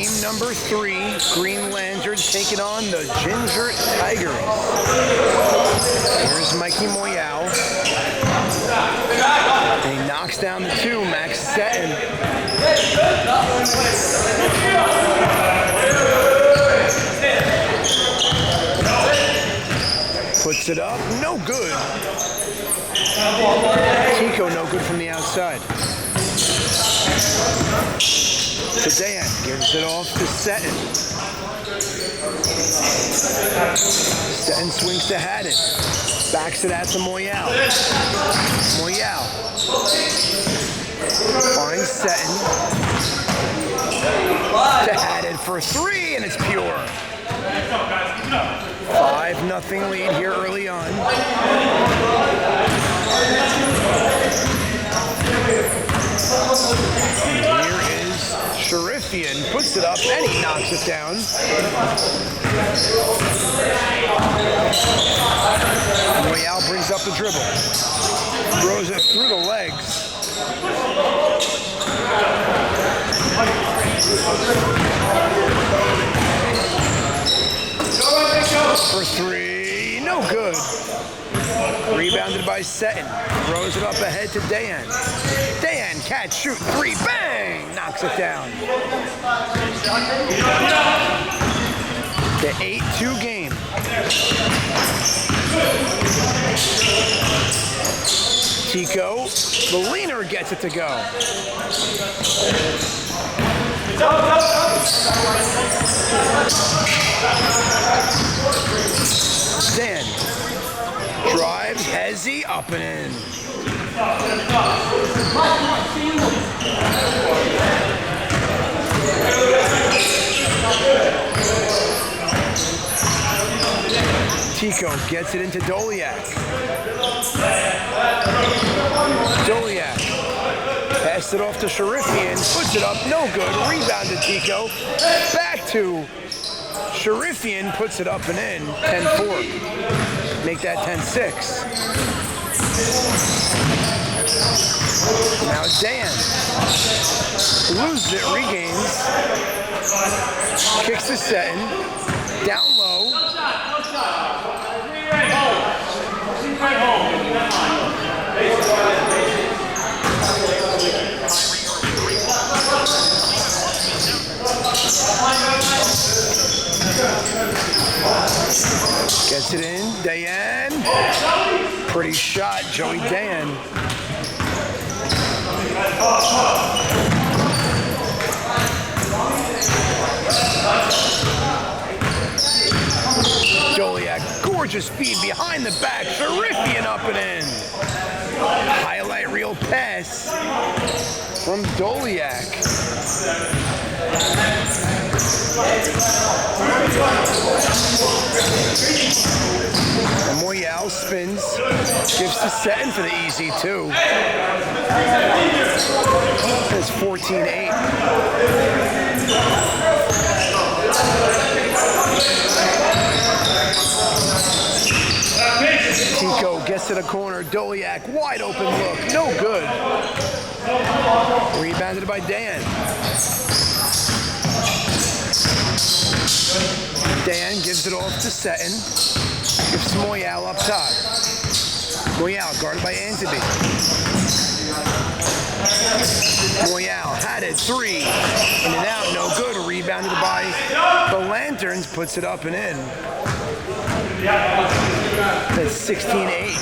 Game number 3, Green Lanterns taking on the Ginger Tigers. Here's Mikey Moyal. And he knocks down the 2, Max Seton. Puts it up, no good. Tico no good from the outside. Sedan gives it off to Seton. Seton swings to Haddon. Backs it out to Moyal. Moyal finds Seton. To Haddon for 3, and it's pure. 5-0 lead here early on. Here is Sharifian, puts it up, and he knocks it down. Moyal brings up the dribble. Throws it through the legs. For 3, no good. Rebounded by Seton. Throws it up ahead to Dayan. Dayan, catch, shoot, 3, bang! Knocks it down. The 8-2 game. Tico, the leaner gets it to go. Dan drives, Hezzy up and in. Tico gets it into Doliak. Doliak passed it off to Sharifian, puts it up, no good. Rebounded Tico. Back to Sharifian, puts it up and in. 10-4. Make that 10-6. Now Dan loses it, regains. Kicks to Seton. Down low. Gets it in, Dayan. Pretty shot, Joey Dayan. Doliak, gorgeous speed behind the back. Sharifian up and in. Highlight reel pass from Doliak. And Moyal spins, gives to Seton for the easy 2. It's 14-8. Tico gets to the corner. Doliak, wide open look. No good. Rebounded by Dan. Dan gives it off to Seton. Gives Moyal up top. Moyal guarded by Anthony. Moyal had it, 3. In and out, no good. Rebounded by the Lanterns. Puts it up and in. That's 16-8.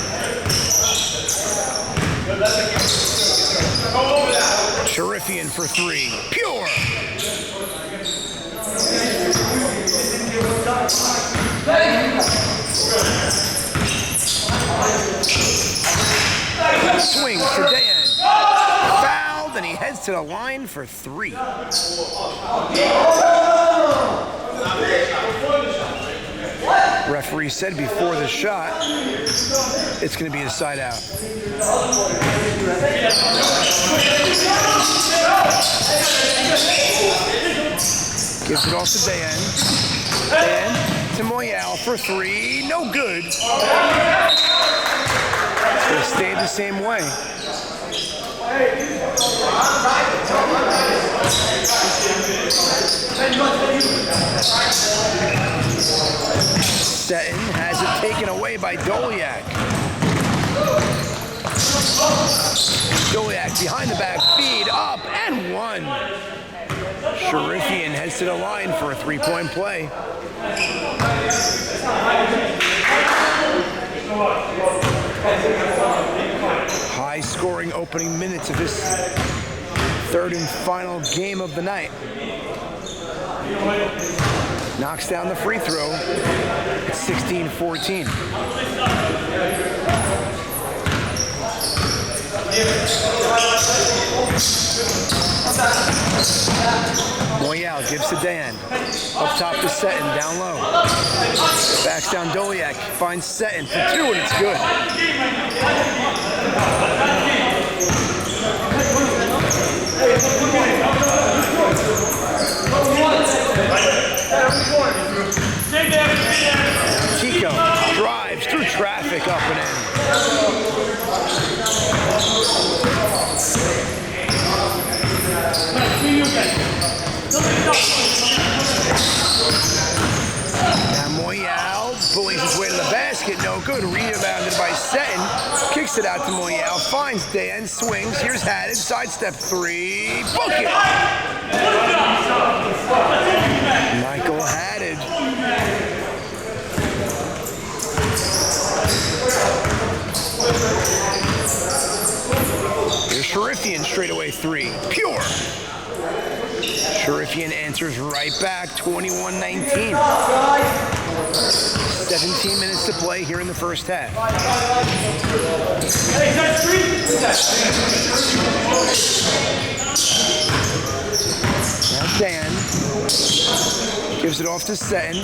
Sharifian for 3. Pure. Swings to Dan. Fouled, and he heads to the line for 3. Referee said before the shot, it's going to be a side out. Gives it off to Dan. Dan to Moyal for 3. No good. This stayed the same way. Seton has it taken away by Doliak. Doliak behind the back feed, up and one. Sharifian heads to the line for a three-point play. High-scoring opening minutes of this third and final game of the night. Knocks down the free throw. It's 16-14. Moyal gives to Dan. Up top to Seton, down low. Backs down Doliak, finds Seton for two, and it's good. Tico drives through traffic, up and in. Now Moyal bullies his way to the basket, no good. Rebounded by Seton, kicks it out to Moyal, finds Dan, swings. Here's Haddad, sidestep three, book it. Michael Haddad. Here's Sharifian, straightaway three, pure. Sharifian answers right back, 21-19. 17 minutes to play here in the first half. Now Dan gives it off to Seton,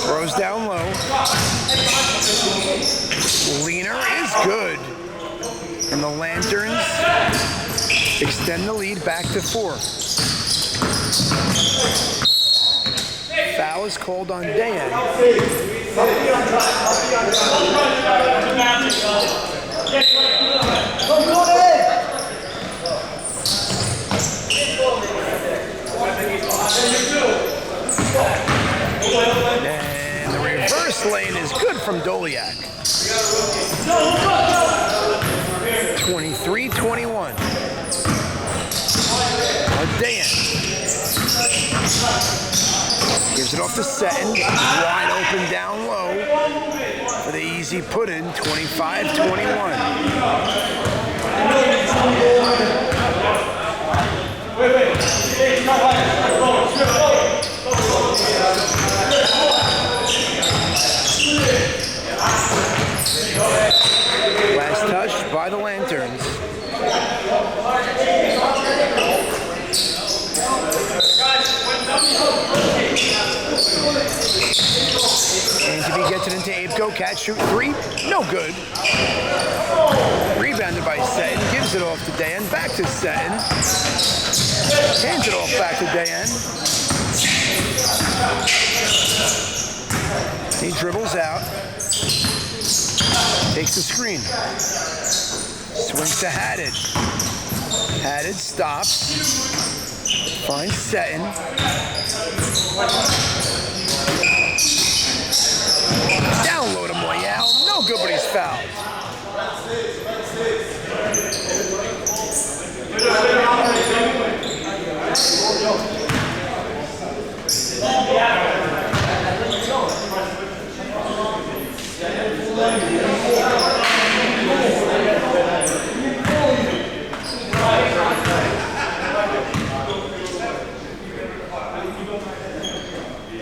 throws down low. Leaner is good. And the Lanterns extend the lead back to 4. Foul is called on Dan. And the reverse lane is good from Doliak. 23-21. Dan gives it off to Seton, wide open down low for the easy put-in, 25-21. Last touch by the Lanterns. Anthony gets it into Apeco, catch, shoot three, no good. Rebounded by Seton, gives it off to Dan, back to Seton. Hands it off back to Dan. He dribbles out, takes the screen, swings to Haddad. Haddad stops, finds Seton. Down low to Moyal, no good, but he's fouled.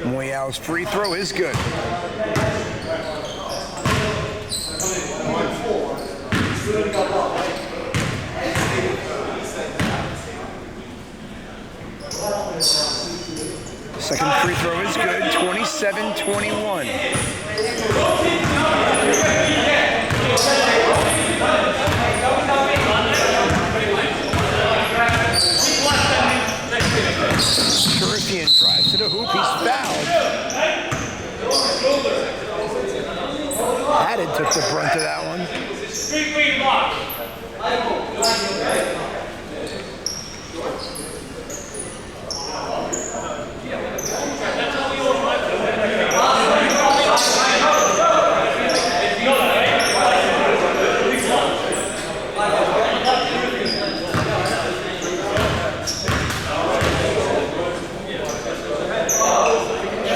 Moyal's free throw is good. Second free throw is good, 27-21. Sharifian drives to the hoop, he's fouled. Haddad took the brunt of that one.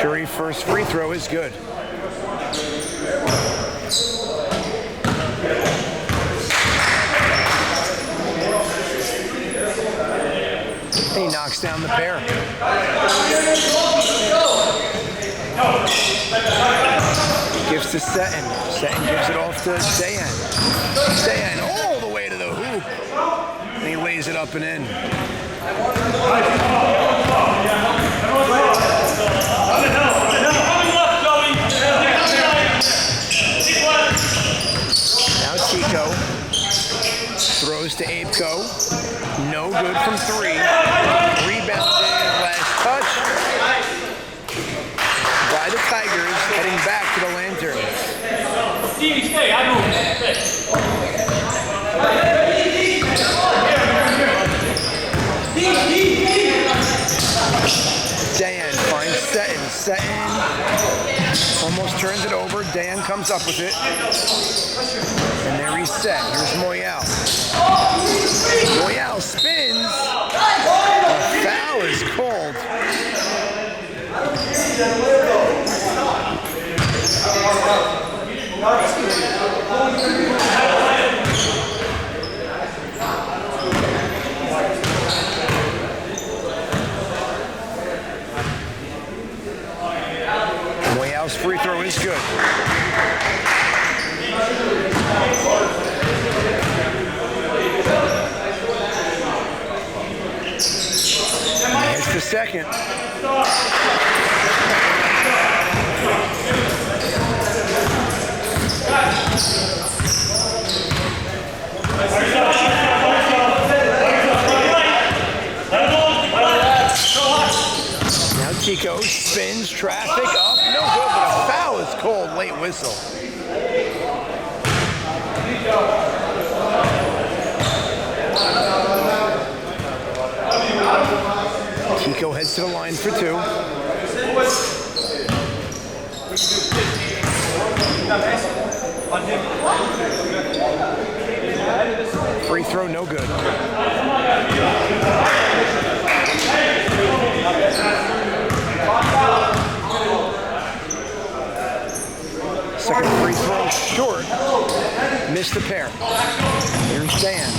Sharif first free throw is good. He knocks down the pair. Gives to Seton. Seton gives it off to Dayan. Dayan all the way to the hoop. And he lays it up and in. Now Tico throws to Abeco. No good from three. Rebounded last touch by the Tigers, heading back to the Lanterns. Stevie, stay. I move. Dan finds Seton. Seton almost turns it over. Dan comes up with it. And there he's set. Here's Moyal. Moyal spins. A foul is called. Moyal's free throw is good. It's the second. Now Tico spins, traffic up, no good, but a foul is called, late whistle. Tico heads to the line for two. Free throw, no good. Second free throw short. Missed the pair. Here's Dan.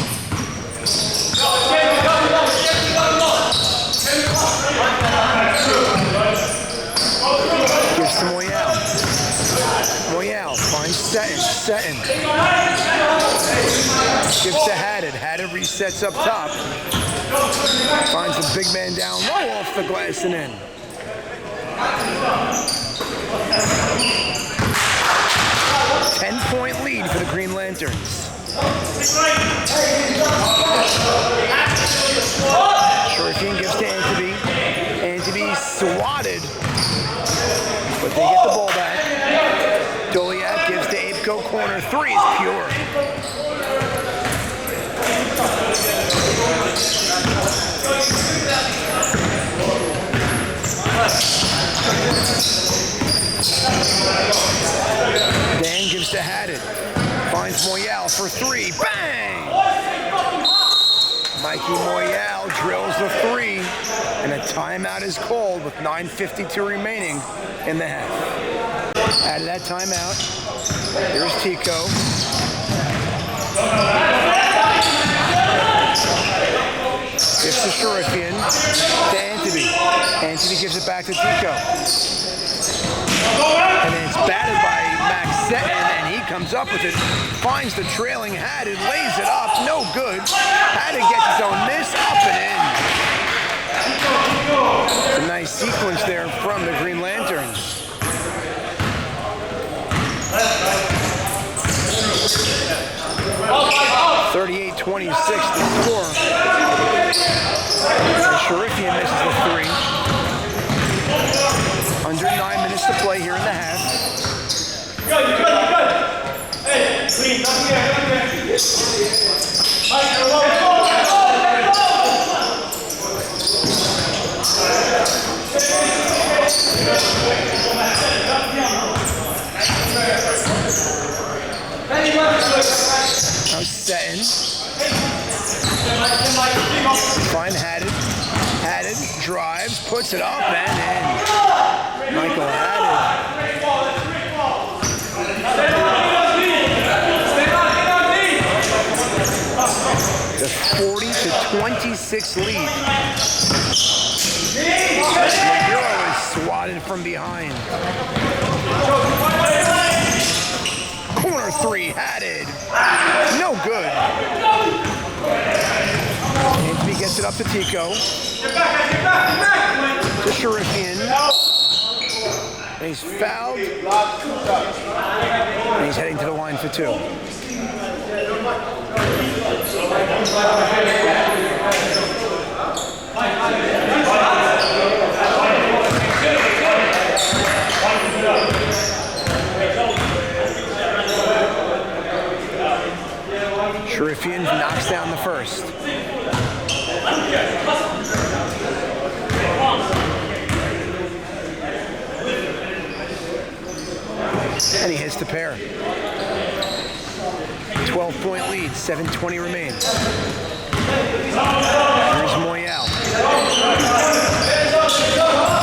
Gives to Moyal. Moyal finds Seton. Seton. Gives to Haddad. Haddad resets up top. Finds the big man down low off the glass and in. Ten-point lead for the Green Lanterns. Shurifian gives to Anteby. Anteby swatted, but they get the ball back. Doliak gives to Abeco. Corner three is pure. Dan gives to Haddad. Finds Moyal for three. Bang! Mikey Moyal drills the three, and a timeout is called with 9:52 remaining in the half. Out of that timeout, here's Tico. Gives to Shurifian. To Anteby. Anteby gives it back to Tico. And then it's batted by Max Seton, and he comes up with it. Finds the trailing Haddad, lays it up, no good. Haddad gets his own miss, up and in. A nice sequence there from the Green Lanterns. .38-26 the score. The Shurifian misses the three. Under 9 minutes to play here in the half. Good. Hey, clean. Now setting. Fine, Haddad drives, puts it up and in. Michael Haddad. The 40-26 lead. Euro is swatted from behind. Corner three, Haddad. No good. Anthony gets it up to Tico. To Sharifian. And he's fouled. And he's heading to the line for two. Sharifian knocks down the first. And he hits the pair. 12-point lead, 7:20 remains. Here's Moyal.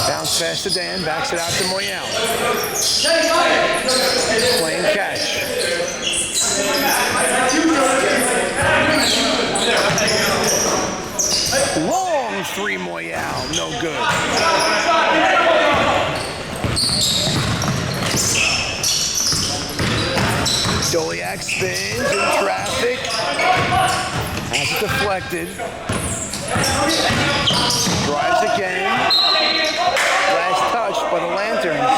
Bounce pass to Dan, backs it out to Moyal. Playing catch. Long three, Moyal, no good. Doliak spins in traffic. Has it deflected. Drives again. Last touch by the Lanterns.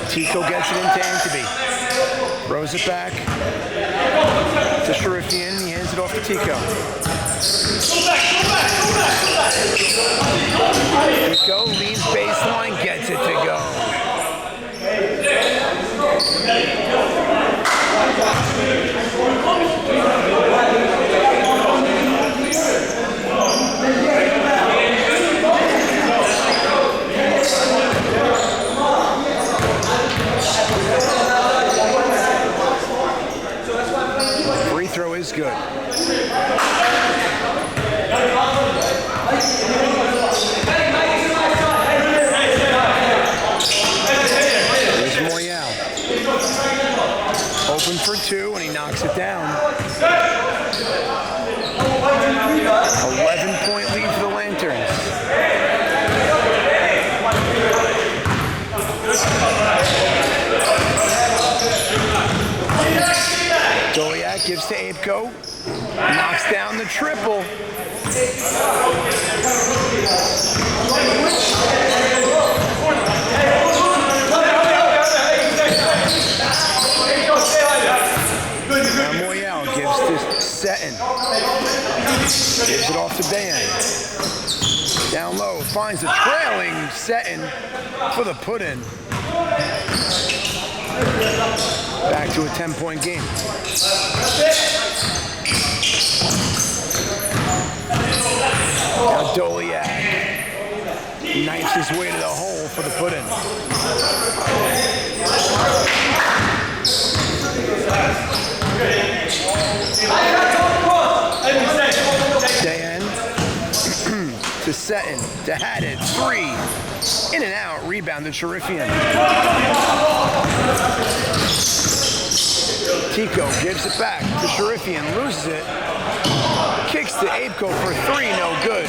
Tico gets it into Anteby. Throws it back to Sharifian. He hands it off to Tico. Tico leads baseline, gets it to go. Free throw is good. There's Moyal. Open for two, and he knocks it down. 11-point lead for the Lanterns. Doliak gives to Apeko. Knocks down the triple. Now Moyal gives to Seton. Gives it off to Dan. Down low, finds a trailing Seton for the put-in. Back to a 10-point game. Now Doliak knifes his way to the hole for the put-in. Dan to Seton, to Haddad, three. In and out, rebounded Sharifian. Tico gives it back to Sharifian, loses it. Kicks to Apeko for three, no good.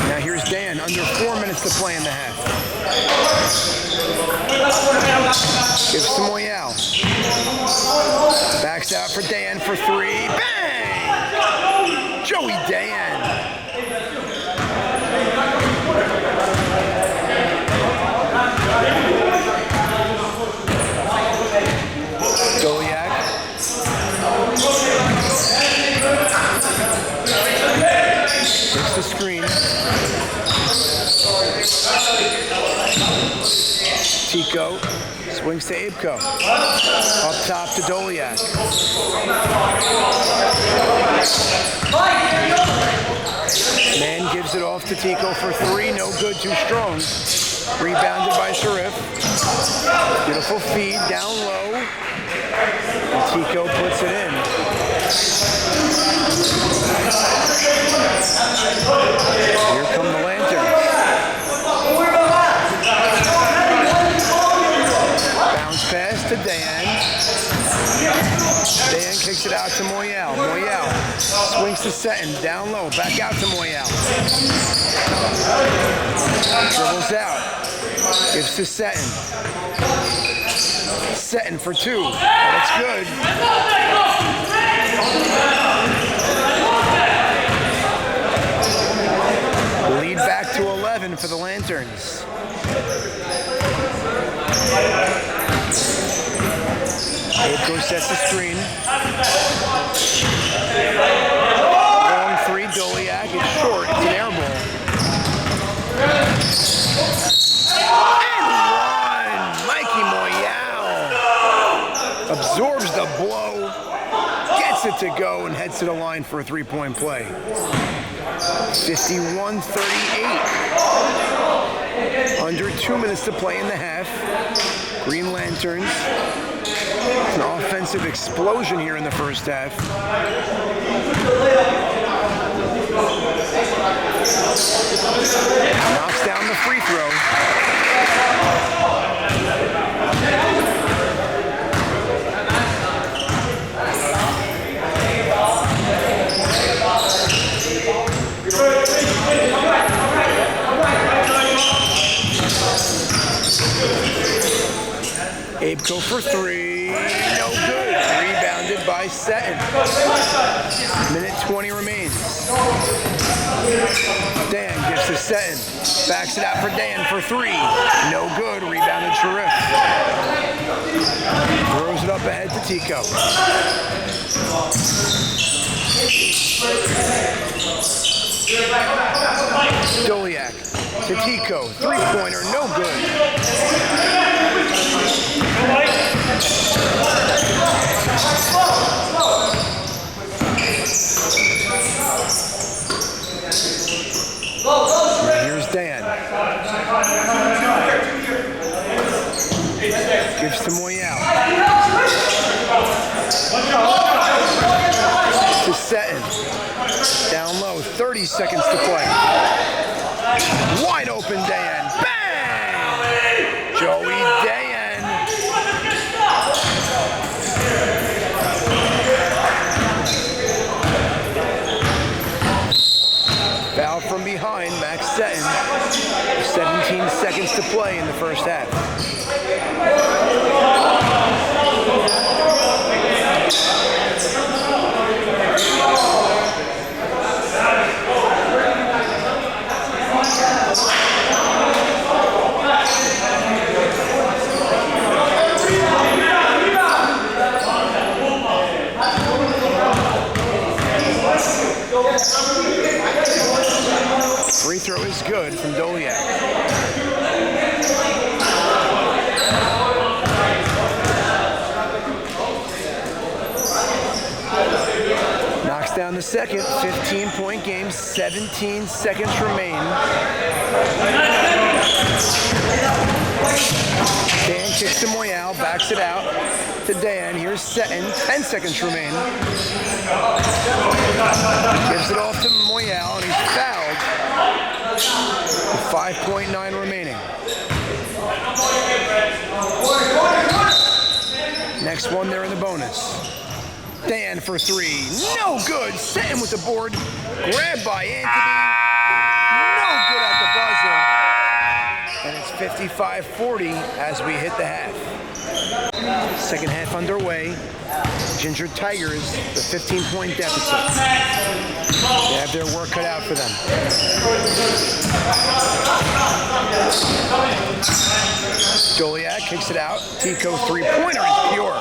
Now here's Dan, under 4 minutes to play in the half. Gives to Moyal. Backs Backs out for Dan for three. Bang! Joey Dan. Goliak. Takes the screen. Tico swings to Abko. Up top to Doliak. Man gives it off to Tico for three. No good, too strong. Rebounded by Sharif. Beautiful feed down low. And Tico puts it in. Here come the Lanterns. Bounce pass to Dan. Dan kicks it out to Moyal. Moyal swings to Seton. Down low. Back out to Moyal. Dribbles out. Gives to Seton. Seton for two. That's good. Lead back to 11 for the Lanterns. Abko sets the screen. Long three, Doliak. It's short. It's an air ball. And one! Mikey Moyal absorbs the blow, gets it to go, and heads to the line for a three-point play. 51-38. Under 2 minutes to play in the half. Green Lanterns. An offensive explosion here in the first half. Knocks down the free throw. Abko for three. No good. Rebounded by Seton. Minute 20 remains. Dan gives to Seton. Backs it out for Dan for three. No good. Rebounded Sharif. Throws it up ahead to Tico. Doliak to Tico. Three-pointer. No good. Here's Dan. Gives to Moyal. To Seton. Down low. 30 seconds to play. Wide open Dan. Bang! Joey Dan. Foul from behind, Max Seton. 17 seconds to play in the first half. Free throw is good from Doliak. Knocks down the second. 15-point game. 17 seconds remain. Dan kicks to Moyal. Backs it out to Dan. Here's Seton. 10 seconds remain. Gives it off to Moyal, and he's fouled. With 5.9 remaining. Next one there in the bonus. Dan for three. No good. Seton with the board. Grabbed by Anthony. No good at the buzzer. And it's 55-40 as we hit the half. Second half underway. Ginger Tigers, the 15-point deficit. They have their work cut out for them. Joliak kicks it out. Tico three-pointer is pure.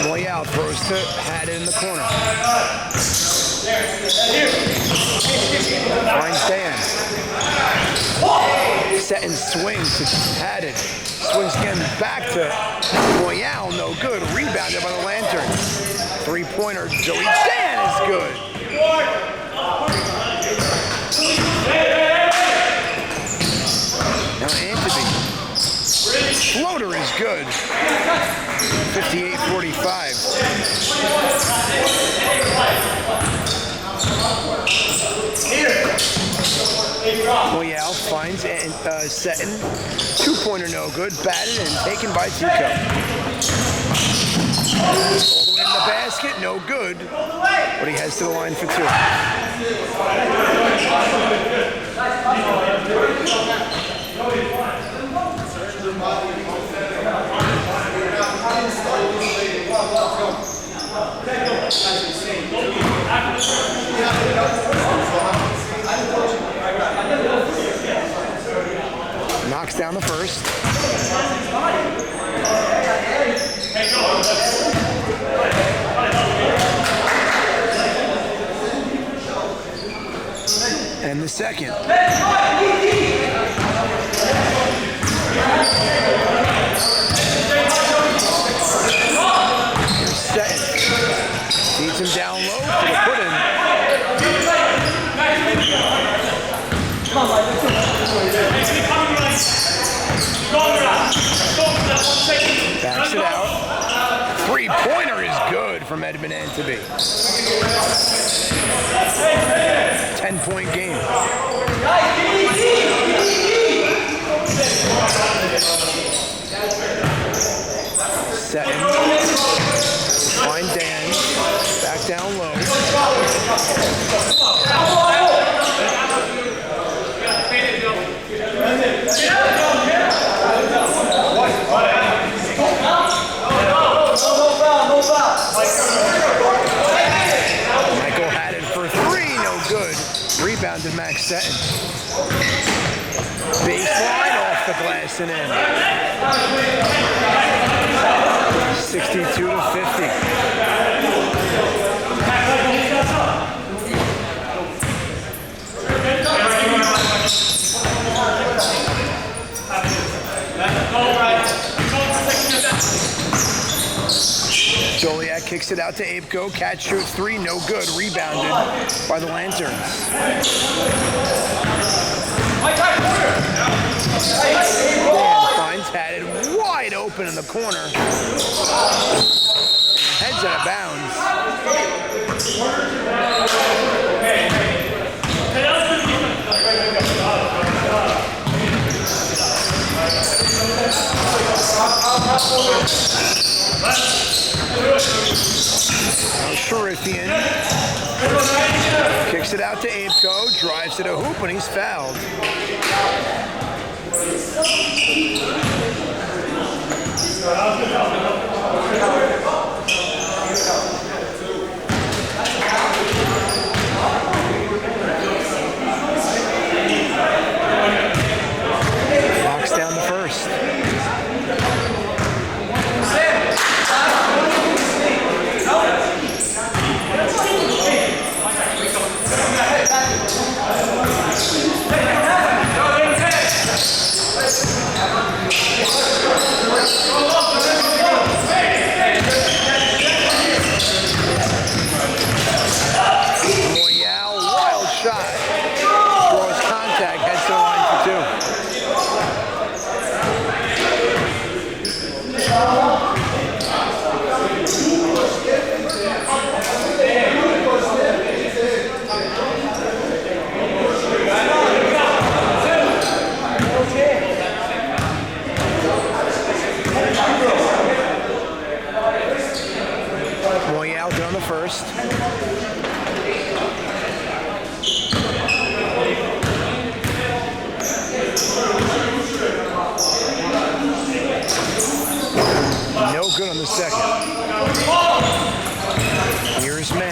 Loyal throws to Haddon in the corner. Finds Dan. Set and swings to Haddon. Swings again back to Loyal. No good. Rebounded by the Lanterns. Three-pointer. Joey Dan is good. Now Anthony. Floater is good. 58-45. Loyal finds Seton. Two-pointer no good. Batted and taken by Tico. All the way in the basket, no good. But he heads to the line for two. Knocks down the first. And the second. Set. Feeds him down low for the put-in. Backs it out. Three-pointer is good from Edmund Antibee. 10-point game. Setting. Find Dan. Back down low. Michael had it for three, no good. Rebounded Max Seton. Baseline off the glass and in. 62-50. Joliak kicks it out to Apeko. Cat shoots three, no good. Rebounded by the Lanterns. Dan finds Haddon wide open in the corner. Heads out of bounds. Sharifian kicks it out to Apeko, drives to the hoop, and he's fouled. Knocks down the first. Moyal down the first. No good on the second. Here's Man.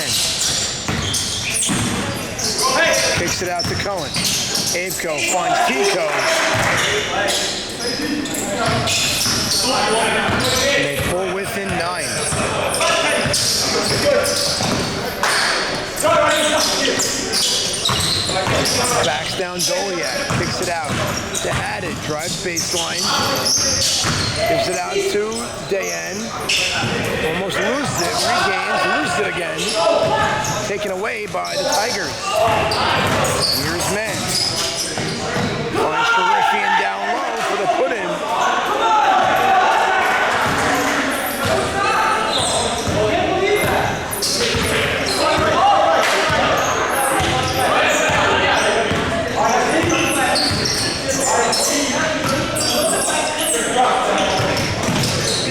Kicks it out to Cohen. Abeco finds Tico. And they pull within 9. Backs down Doliak. Kicks it out to Haddad. Drives baseline. Gives it out to Dayan. Almost loses it. Regains. Loses it again. Taken away by the Tigers. Here's Man. Finds Sharifian down low for the put-in.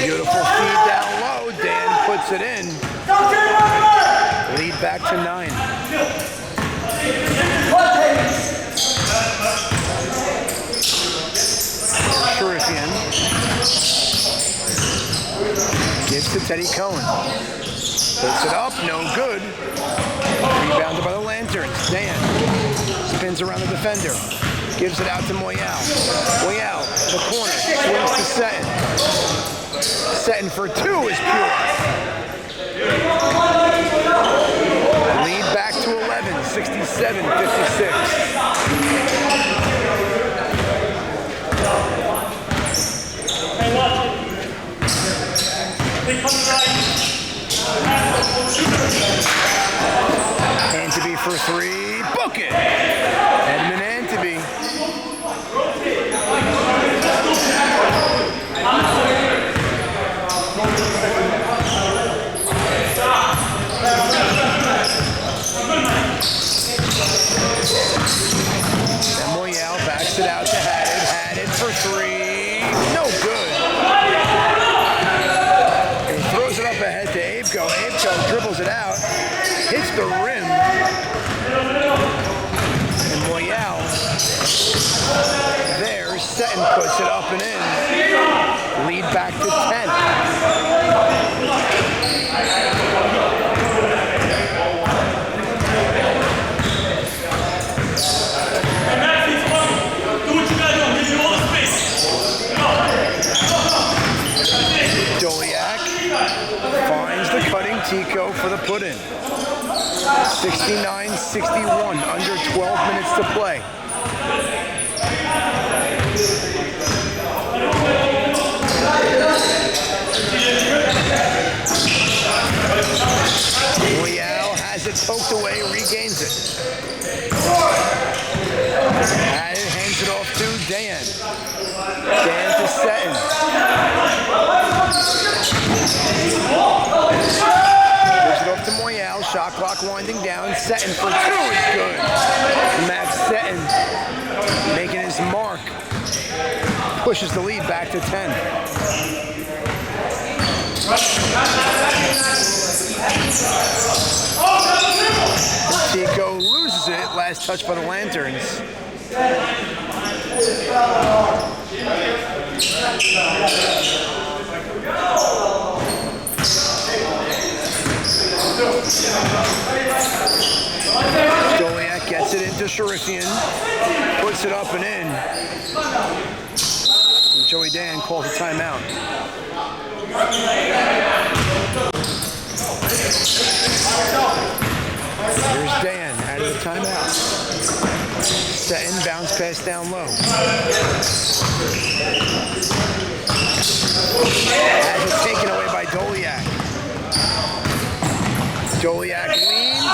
Beautiful feed down low. Dan puts it in. Lead back to 9. Sharifian gives to Teddy Cohen. Puts it up, no good. Rebounded by the Lanterns. Dan spins around the defender. Gives it out to Moyal. Moyal, the corner, swings to Seton. Seton for 2 is pure. Lead back to 11, 67-56. Anteby for 3. Book it! Edmund Anteby. And Moyal backs it out to Haddad. Haddad for 3. No good. And he throws it up ahead to Abeco. Abeco dribbles it out. Hits the rim. And Moyal there. Seton puts it up and in. Lead back to 10. Doliak finds the cutting Tico for the put-in. 69-61, under 12 minutes to play. Moyal has it poked away, regains it. And it hands it off to Dan. Dan to Seton. Gives it off to Moyal. Shot clock winding down. Seton for 2 is good. Matt Seton making his mark. Pushes the lead back to 10. Tico loses it. Last touch by the Lanterns. Doliak gets it into Sharifian. Puts it up and in. And Joey Dan calls a timeout. Here's Dan out of the timeout. Seton bounce pass down low. Has it taken away by Doliak. Doliak leans.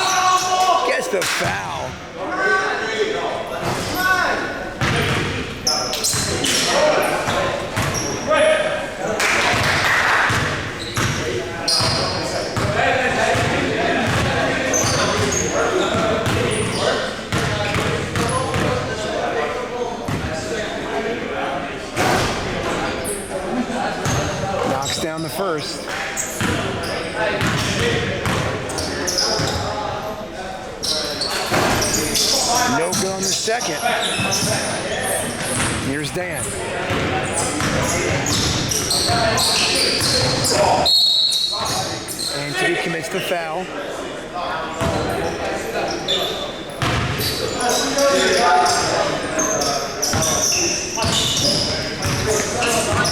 Gets the foul. Knocks down the first. second. Here's Dan. Anthony commits the foul.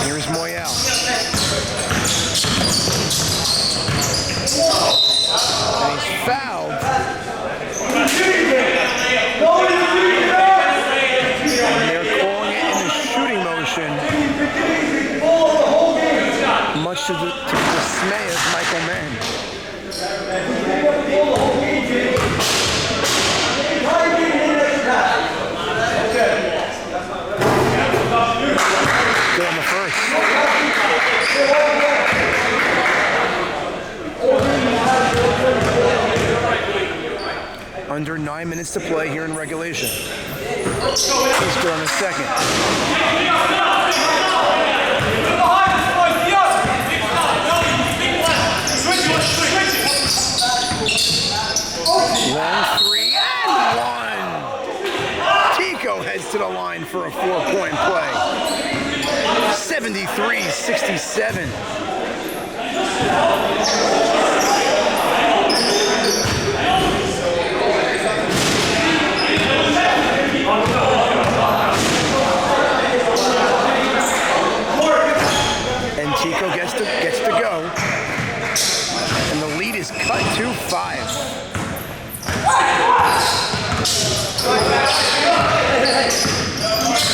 Here's Moyal. And he's fouled. And they're calling it in the shooting motion, much to the dismay of Michael Mann. Good on the first. Under 9 minutes to play here in regulation. He's good on the second. Long three and one. Tico heads to the line for a 4-point play. 73-67. And Tico gets to go. And the lead is cut to 5.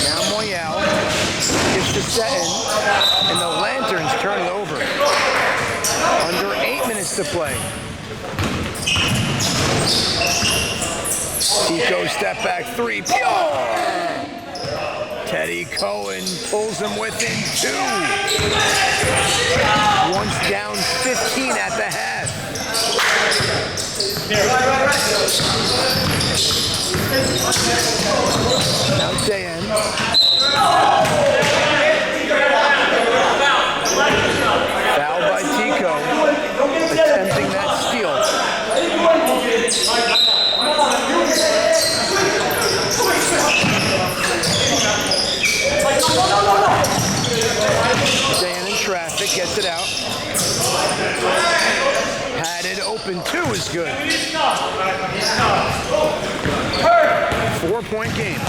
Now Moyal gets to Seton, and the Lanterns turn it over. Under 8 minutes to play. Tico step back three, pure! Teddy Cohen pulls him within 2. Once down 15 at the half. Now Dan. Foul by Tico, attempting that steal. Dan in traffic, gets it out. Had it open, 2 is good. 4-point game.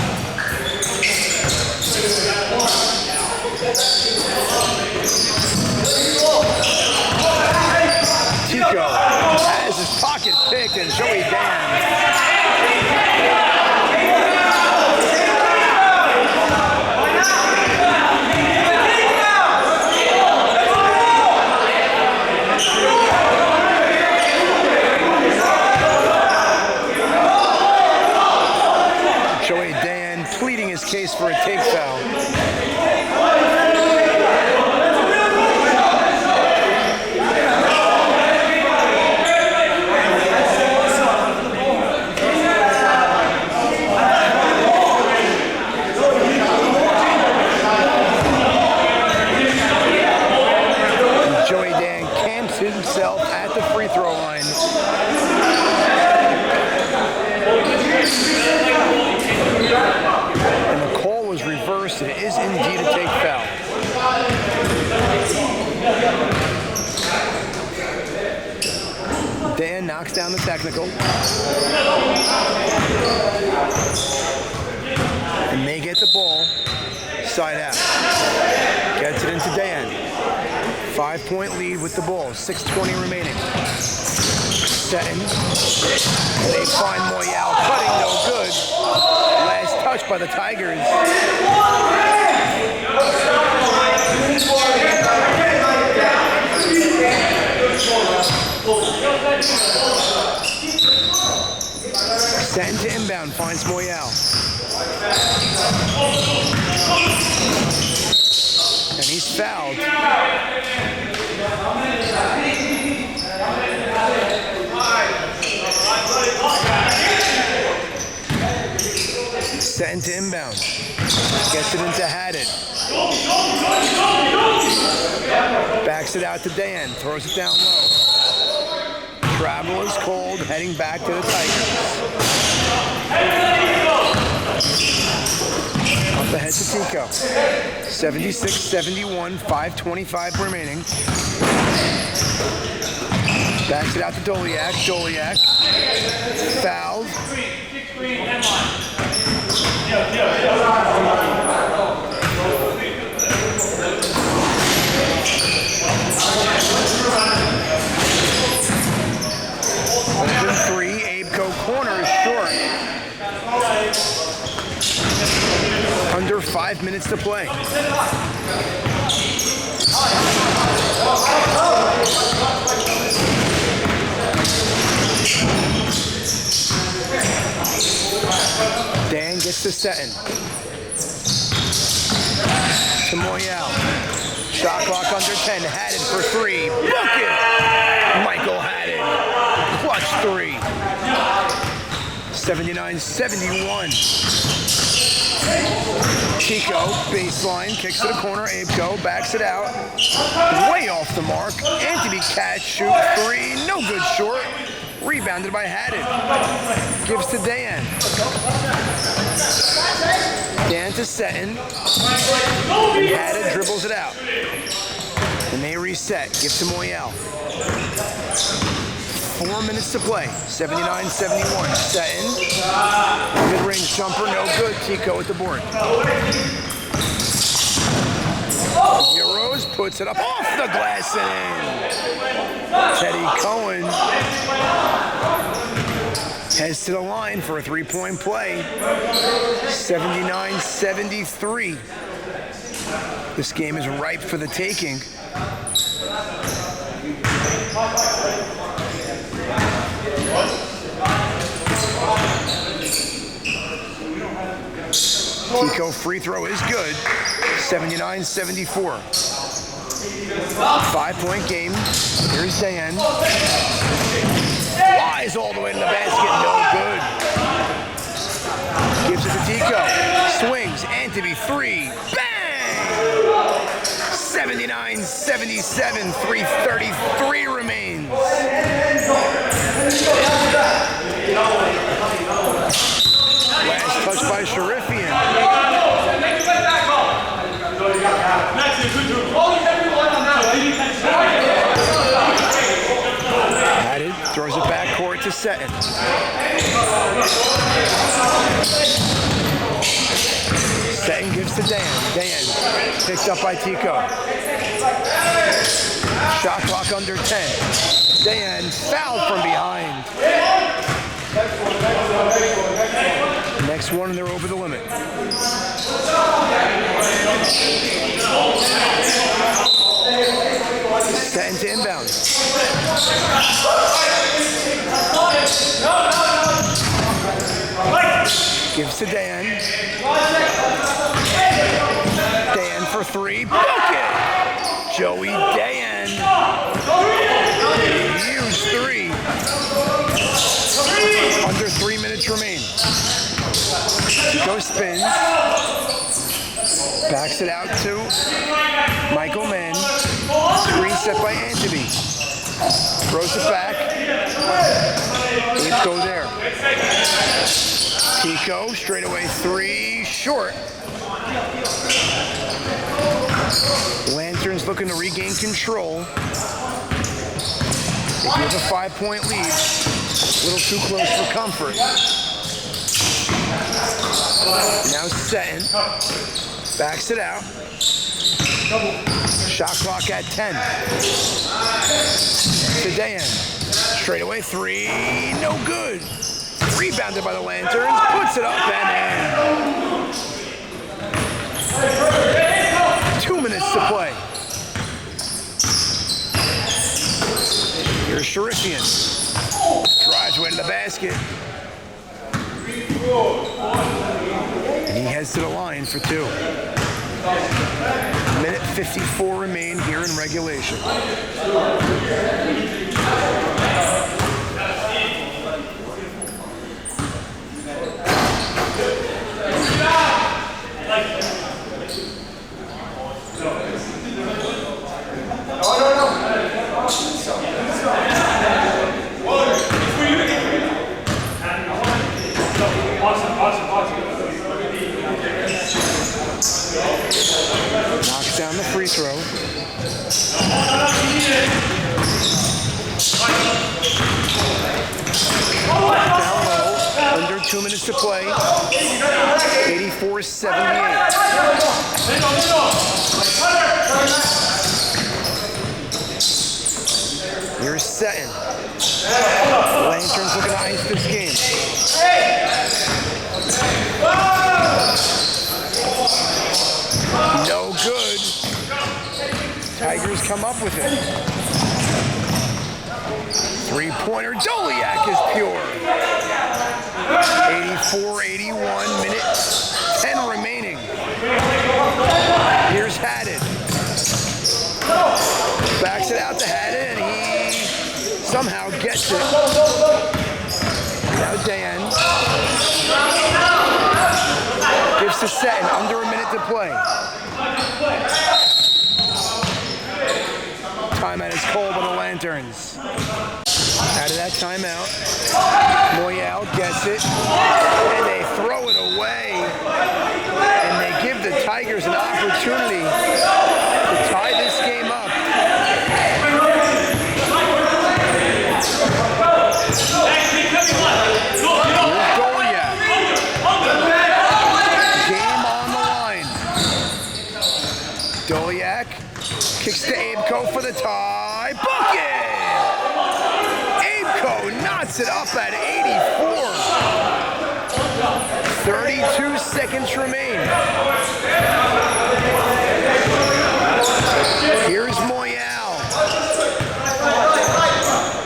Tico has his pocket picked, and Joey Dan. Joey Dan pleading his case for a take foul. Joey Dan camps himself at the free throw line. And the call was reversed. It is indeed a take foul. Dan knocks down the technical. And may get the ball side out. Gets it into Dan. 5-point lead with the ball. 6:20 remaining. Seton. They find Moyal cutting, no good. Last touch by the Tigers. Seton to inbound, finds Moyal. And he's fouled. Seton to inbound. Gets it into Haddad. Backs it out to Dan. Throws it down low. Travel is called, heading back to the Tigers. Up ahead to Tico. 76-71, 5:25 remaining. Backs it out to Doliak. Doliak fouled. Open three. Abeco corner is short. Under 5 minutes to play. Dan gets to Seton. To Moyal. Shot clock under 10. Haddad for three. Bucket! Michael Haddad. Clutch three. 79-71. Tico, baseline, kicks to the corner. Abeco backs it out. Way off the mark. Anthony Katz shoot three. No good short. Rebounded by Haddad. Gives to Dan. Dan to Seton. And Haddad dribbles it out. And they reset. Gives to Moyal. 4 minutes to play. 79-71. Seton. Mid-range jumper, no good. Tico at the board. Euros puts it up off the glass and in. Teddy Cohen heads to the line for a three-point play. 79-73. This game is ripe for the taking. Tico free throw is good. 79-74. 5-point game. Here's Dan. Flies all the way to the basket. No good. Gives it to Tico. Swings. Anthony three. Bang! 79-77. 3:33 remains. Last touch by Sharifian. Haddad throws it back court to Seton. Seton gives to Dan. Dan picked up by Tico. Shot clock under 10. Dan fouled from behind. Next one, and they're over the limit. Seton to inbound. Gives to Dan. Dan for three. Bucket! Joey Dan. Huge three. Under 3 minutes remain. Tico spins. Backs it out to Michael Mann. Screen set by Anthony. Throws it back. Let's go there. Tico, straightaway three, short. Lanterns looking to regain control. They give a 5-point lead. A little too close for comfort. Now Seton backs it out. Shot clock at 10. To Dan. Straightaway three, no good. Rebounded by the Lanterns, puts it up and in. 2 minutes to play. Here's Sharifian. Drives away to the basket. And he heads to the line for two. Minute 54 remain here in regulation. minutes to play. 84-78. Here's Seton. Lanterns looking to ice this game. No good. Tigers come up with it. Three-pointer, Doliak is pure. 84-81, minute 10 remaining. Here's Haddon. Backs it out to Haddon, and he somehow gets it. Now Dan. Gives to Seton, under a minute to play. Timeout is called on the Lanterns. Out of that timeout, Moyal gets it, and they throw it away, and they give the Tigers an opportunity to tie this game up. Here's Doliak. Game on the line. Doliak kicks to Abeco for the tie. Bucket! Knots it up at 84. 32 seconds remain. Here's Moyal.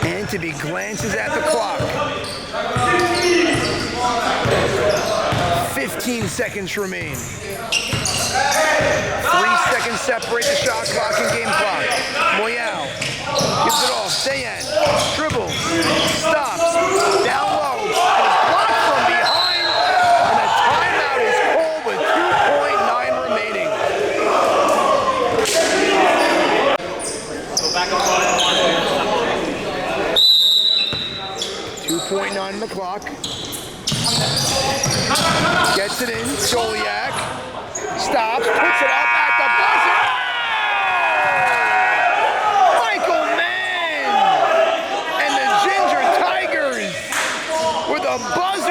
Antony glances at the clock. 15 seconds remain. 3 seconds separate the shot clock and game clock. Moyal gives it off. Dayan dribbles, stops, down low, and is blocked from behind, and a timeout is called with 2.9 remaining. Go back up. 2.9 on the clock. Gets it in, Doliak stops, puts it up at the buzzer. Buzz